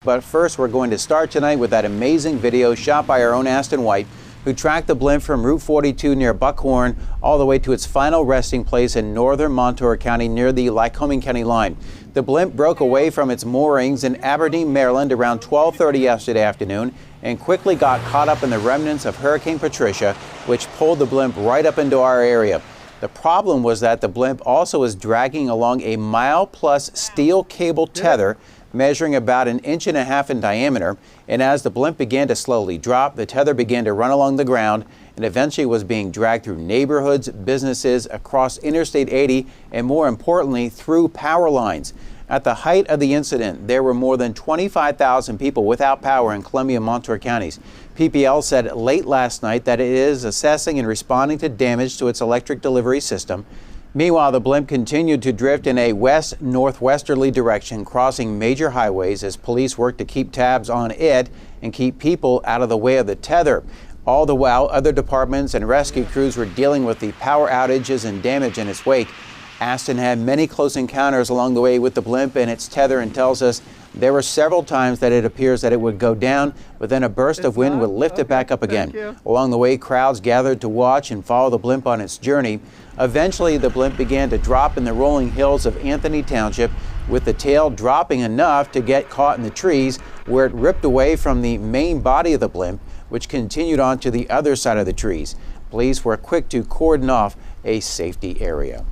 But first, we're going to start tonight with that amazing video shot by our own Aston White, who tracked the blimp from Route 42 near Buckhorn all the way to its final resting place in northern Montour County near the Lycoming County line. The blimp broke away from its moorings in Aberdeen, Maryland around 12:30 yesterday afternoon and quickly got caught up in the remnants of Hurricane Patricia, which pulled the blimp right up into our area. The problem was that the blimp also was dragging along a mile-plus steel cable tether measuring about 1.5 inches in diameter, and as the blimp began to slowly drop, the tether began to run along the ground and eventually was being dragged through neighborhoods, businesses, across Interstate 80, and more importantly, through power lines. At the height of the incident, there were more than 25,000 people without power in Columbia and Montour counties. PPL said late last night that it is assessing and responding to damage to its electric delivery system. Meanwhile, the blimp continued to drift in a west-northwesterly direction, crossing major highways as police work to keep tabs on it and keep people out of the way of the tether. All the while, other departments and rescue crews were dealing with the power outages and damage in its wake. Aston had many close encounters along the way with the blimp and its tether and tells us there were several times that it appears that it would go down, but then a burst of wind would lift it back up again. Along the way, crowds gathered to watch and follow the blimp on its journey. Eventually, the blimp began to drop in the rolling hills of Anthony Township, with the tail dropping enough to get caught in the trees, where it ripped away from the main body of the blimp, which continued on to the other side of the trees. Police were quick to cordon off a safety area.